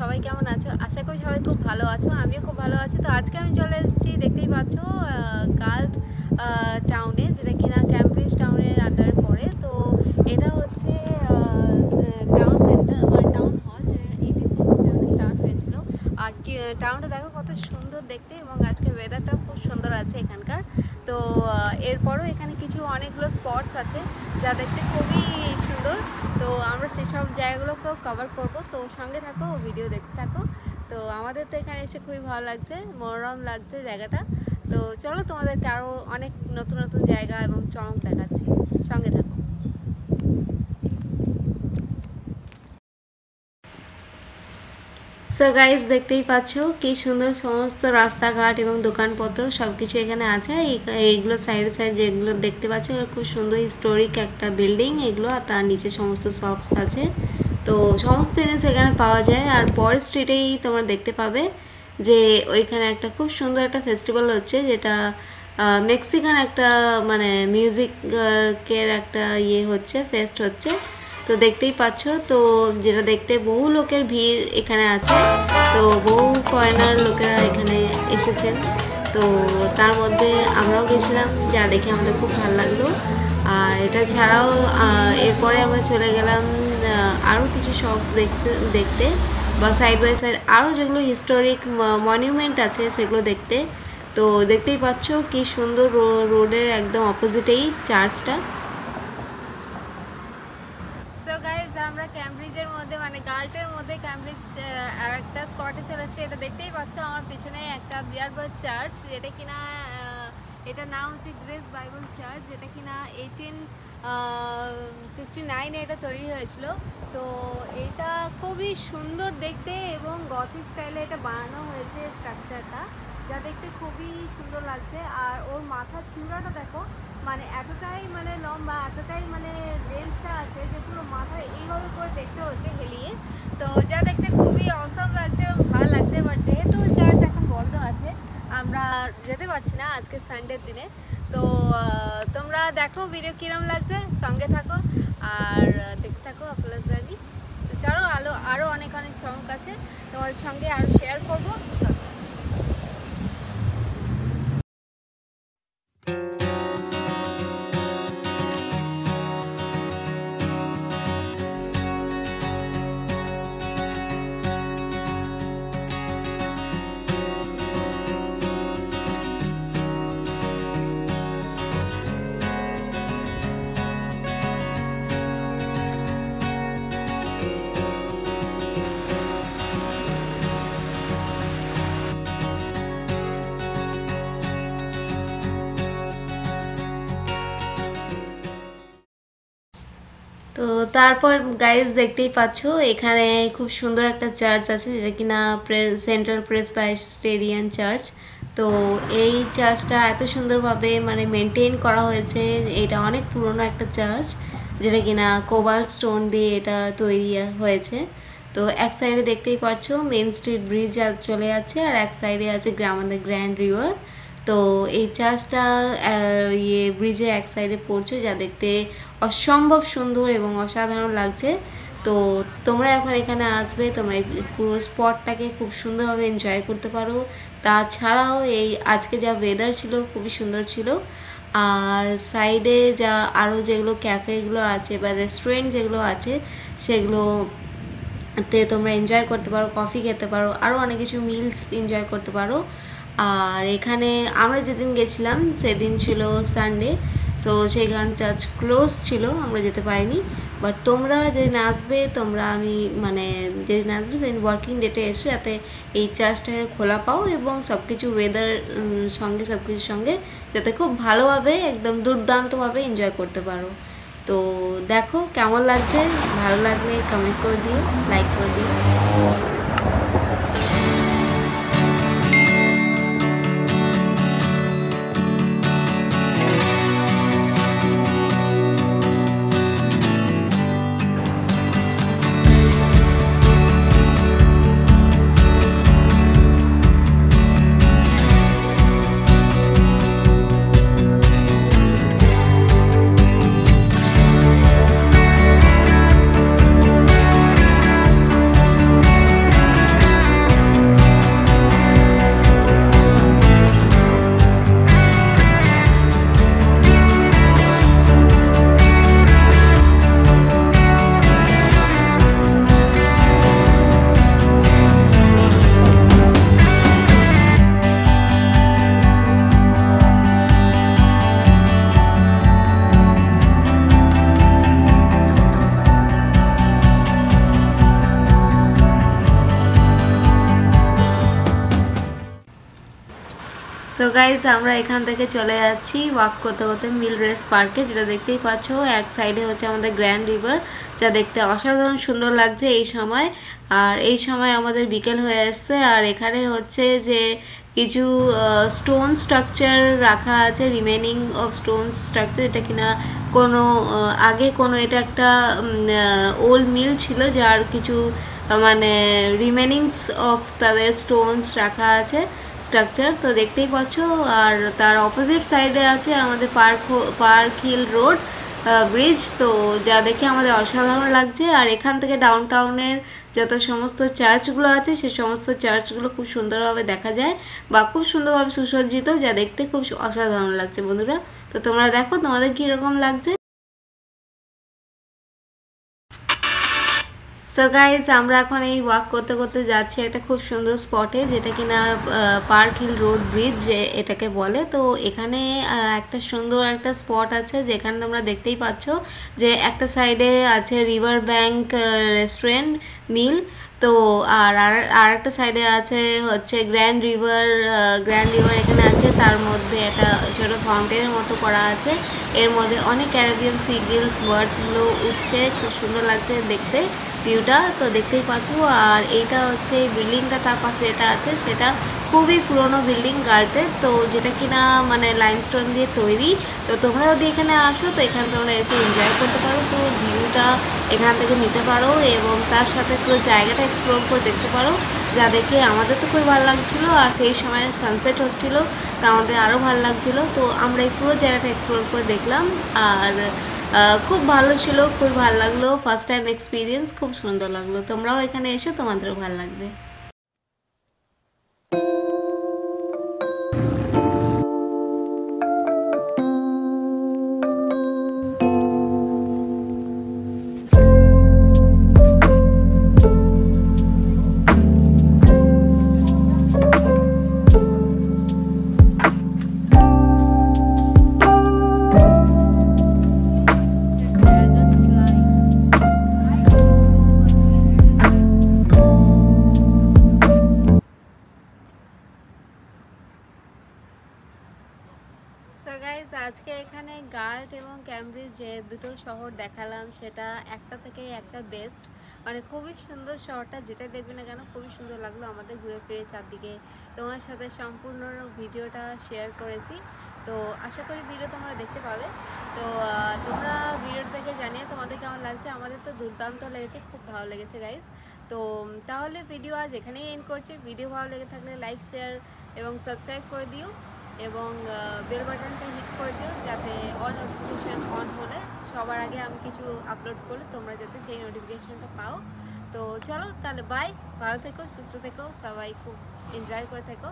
সবাই কেমন আছো? আশা করি সবাই খুব ভালো আছো। আমিও খুব ভালো আছি। তো আজকে আমি চলে এসেছি, দেখতেই পাচ্ছ, গার্লস টাউনে, যেটা কিনা ক্যামব্রিজ টাউনের আন্ডারে পড়ে। তো এটা হচ্ছে টাউন সেন্টার, মানে টাউন হল, যেটা 1857 স্টার্ট হয়েছিল। আর টাউনটা দেখো কত সুন্দর দেখতে, এবং আজকে ওয়েদারটাও খুব সুন্দর আছে এখানকার। তো এরপরও এখানে কিছু অনেকগুলো স্পটস আছে যা দেখতে খুবই সুন্দর। তো আমরা সেসব জায়গাগুলোকেও কভার করব। তো সঙ্গে থাকো, ভিডিও দেখতে থাকো। তো আমাদের তো এখানে এসে খুবই ভালো লাগছে, মনোরম লাগছে জায়গাটা। তো চলো তোমাদেরকে আরও অনেক নতুন নতুন জায়গা এবং চমক দেখাচ্ছি, সঙ্গে থাকো। সো গাইস, দেখতেই পাচ্ছ কি সুন্দর সমস্ত রাস্তাঘাট এবং দোকানপত্র সব কিছু এখানে আছে। এইগুলো সাইডে সাইড যেগুলো দেখতে পাচ্ছ, খুব সুন্দর হিস্টোরিক একটা বিল্ডিং এগুলো, আর তার নিচে সমস্ত শপস আছে। তো সমস্ত জিনিস এখানে পাওয়া যায়। আর পরের স্ট্রিটেই তোমরা দেখতে পাবে যে ওইখানে একটা খুব সুন্দর একটা ফেস্টিভ্যাল হচ্ছে, যেটা মেক্সিকান একটা মানে মিউজিকের একটা হচ্ছে, ফেস্ট হচ্ছে। তো দেখতেই পাচ্ছ, তো যেটা দেখতে বহু লোকের ভিড় এখানে আছে। তো বহু ফরেনার লোকেরা এখানে এসেছেন। তো তার মধ্যে আমরাও গেছিলাম, যা দেখে আমাদের খুব ভালো লাগলো। আর এটা ছাড়াও এরপরে আমরা চলে গেলাম আরও কিছু শপস দেখতে বা সাইড বাই সাইড আরও যেগুলো হিস্টোরিক মনিউমেন্ট আছে সেগুলো দেখতে। তো দেখতেই পাচ্ছ কি সুন্দর, রোডের একদম অপোজিটেই চার্চটা। সো গাইজ, আমরা ক্যামব্রিজের মধ্যে, মানে গার্লটের মধ্যে ক্যামব্রিজ আর একটা স্পটে চলেছে। এটা দেখতেই পাচ্ছ আমার পিছনে একটা বিরাট বড় চার্চ, যেটা কিনা এটার নাম হচ্ছে গ্রেস বাইবেল চার্চ, যেটা কিনা 1869 এটা তৈরি হয়েছিল। তো এটা খুবই সুন্দর দেখতে, এবং গথিক স্টাইলে এটা বানানো হয়েছে স্ট্রাকচারটা, যা দেখতে খুবই সুন্দর লাগছে। আর ওর মাথার চূড়াটা দেখো, মানে এতটাই মানে লম্বা, এতটাই মানে লেন্থটা আছে যে পুরো মাথায় এইভাবে করে দেখতে হচ্ছে হেলিয়ে। তো যা দেখতে খুবই অসম লাগছে এবং ভালো লাগছে। বাট যেহেতু চার্চ এখন বন্ধ আছে, আমরা যেতে পারছি না আজকে সানডের দিনে। তো তোমরা দেখো ভিডিও কিরম লাগছে, সঙ্গে থাকো আর দেখতে থাকো আপনার জার্নি। তো চলো, আরও অনেক অনেক চমক আছে তোমাদের সঙ্গে আরও শেয়ার করবো। তো তারপর গাইজ দেখতেই পাচ্ছ এখানে খুব সুন্দর একটা চার্চ আছে, যেটা কিনা সেন্ট্রাল প্রেসবাইটেরিয়ান চার্চ। তো এই চার্চটা এত সুন্দরভাবে মানে মেনটেন করা হয়েছে। এটা অনেক পুরনো একটা চার্চ, যেটা কিনা কোবাল্ট স্টোন দিয়ে এটা তৈরি হয়েছে। তো এক সাইডে দেখতেই পাচ্ছ মেন স্ট্রিট ব্রিজ চলে যাচ্ছে, আর এক সাইডে আছে আমাদের গ্র্যান্ড রিভার। তো এই চার্চটা ব্রিজের এক সাইডে পড়ছে, যা দেখতে অসম্ভব সুন্দর এবং অসাধারণ লাগছে। তো তোমরা এখন এখানে আসবে, তোমরা এই পুরো স্পটটাকে খুব সুন্দরভাবে এনজয় করতে পারো। তাছাড়াও এই আজকে যা ওয়েদার ছিল খুবই সুন্দর ছিল। আর সাইডে যা আরও যেগুলো ক্যাফেগুলো আছে বা রেস্টুরেন্ট যেগুলো আছে, সেগুলোতে তোমরা এনজয় করতে পারো, কফি খেতে পারো, আরও অনেক কিছু মিলস এনজয় করতে পারো। আর এখানে আমরা যেদিন গেছিলাম সেদিন ছিল সানডে, সো সেই কারণে চার্চ ক্লোজ ছিল, আমরা যেতে পারিনি। বাট তোমরা যেদিন আসবে, যেদিন আসবে সেদিন ওয়ার্কিং ডেটে এসো, যাতে এই চার্চটাকে খোলা পাও এবং সব কিছু ওয়েদার সঙ্গে সব কিছুর সঙ্গে যাতে খুব ভালোভাবে একদম দুর্দান্তভাবে এনজয় করতে পারো। তো দেখো কেমন লাগছে, ভালো লাগলে কমেন্ট করে দিও, লাইক করে দিও। সো গাইজ আমরা এখান থেকে চলে যাচ্ছি ওয়াক করতে করতে মিল রেস পার্কে, যেটা দেখতেই পাচ্ছ এক সাইডে হচ্ছে আমাদের গ্র্যান্ড রিভার, যা দেখতে অসাধারণ সুন্দর লাগছে এই সময়। আর এই সময় আমাদের বিকেল হয়ে আসছে, আর এখানে হচ্ছে যে কিছু স্টোন স্ট্রাকচার রাখা আছে, রিমেনিং অফ স্টোন স্ট্রাকচার, এটা কিনা কোনো আগে কোনো এটা একটা ওল্ড মিল ছিল যার কিছু মানে রিমেনিংস অফ তাদের স্টোনস রাখা আছে স্ট্রাকচার, তো দেখতেই পাচ্ছ। আর তার অপোজিট সাইডে আছে আমাদের পার্ক হিল রোড ব্রিজ, তো যা দেখে আমাদের অসাধারণ লাগছে। আর এখান থেকে ডাউন টাউনের যত সমস্ত চার্চগুলো আছে সেই সমস্ত চার্চগুলো খুব সুন্দরভাবে দেখা যায় বা খুব সুন্দরভাবে সুসজ্জিত, যা দেখতে খুব অসাধারণ লাগছে বন্ধুরা। তো তোমরা দেখো তোমাদের কীরকম লাগছে। সো গাইজ আমরা এখন এই ওয়াক করতে করতে যাচ্ছি একটা খুব সুন্দর স্পটে, যেটা কিনা পার্ক হিল রোড ব্রিজ এটাকে বলে। তো এখানে একটা সুন্দর একটা স্পট আছে, যেখানে তোমরা দেখতেই পাচ্ছ যে একটা সাইডে আছে রিভার ব্যাঙ্ক রেস্টুরেন্ট মিল, তো আর একটা সাইডে আছে হচ্ছে গ্র্যান্ড রিভার এখানে আছে, তার মধ্যে একটা ছোটো ফাউন্টেনের মতো করা আছে, এর মধ্যে অনেক ক্যারিবিয়ান সিগিলস বার্ডসগুলো উঠছে, খুব সুন্দর লাগছে দেখতে ভিউটা, তো দেখতেই পাচ্ছ। আর এইটা হচ্ছে বিল্ডিংটা তার পাশে এটা আছে, সেটা খুবই পুরনো বিল্ডিং গার্টের, তো যেটা কিনা মানে লাইমস্টোন দিয়ে তৈরি। তো তোমরা যদি এখানে আসো তো এখানে তোমরা এসে এনজয় করতে পারো, তো ভিউটা এখান থেকে নিতে পারো এবং তার সাথে পুরো জায়গাটা এক্সপ্লোর করে দেখতে পারো, যা দেখে আমাদের তো খুবই ভালো লাগছিলো। আর সেই সময় সানসেট হচ্ছিলো, তা আমাদের আরও ভালো লাগছিলো। তো আমরা এই পুরো জায়গাটা এক্সপ্লোর করে দেখলাম, আর খুব ভালো ছিল, খুব ভালো লাগলো, ফার্স্ট টাইম এক্সপিরিয়েন্স, খুব সুন্দর লাগলো। তোমরাও এখানে এসো, তোমাদেরও ভালো লাগবে। সো গাইজ আজকে এখানে গাল্ট এবং ক্যামব্রিজ যে দুটো শহর দেখালাম, সেটা একটা থেকে একটা বেস্ট, মানে খুবই সুন্দর শহরটা, যেটা দেখবে না কেন খুবই সুন্দর লাগলো আমাদের ঘুরে ফিরে চারদিকে। তোমার সাথে সম্পূর্ণ ভিডিওটা শেয়ার করেছি, তো আশা করি ভিডিও তোমরা দেখতে পাবে। তো তোমরা ভিডিওটা দেখে জানিয়ে তোমাদের কেমন লাগছে। আমাদের তো দুর্দান্ত লেগেছে, খুব ভালো লেগেছে গাইজ। তো তাহলে ভিডিও আজ এখানেই এন্ড করছি। ভিডিও ভালো লেগে থাকলে লাইক শেয়ার এবং সাবস্ক্রাইব করে দিও এবং বেল বাটনটা হিট করে দিও, যাতে অল নোটিফিকেশান অন হলে সবার আগে আমি কিছু আপলোড করলে তোমরা যাতে সেই নোটিফিকেশানটা পাও। তো চলো তাহলে বাই, ভালো থেকো, সুস্থ থেকো, সবাই খুব এনজয় করে থেকো।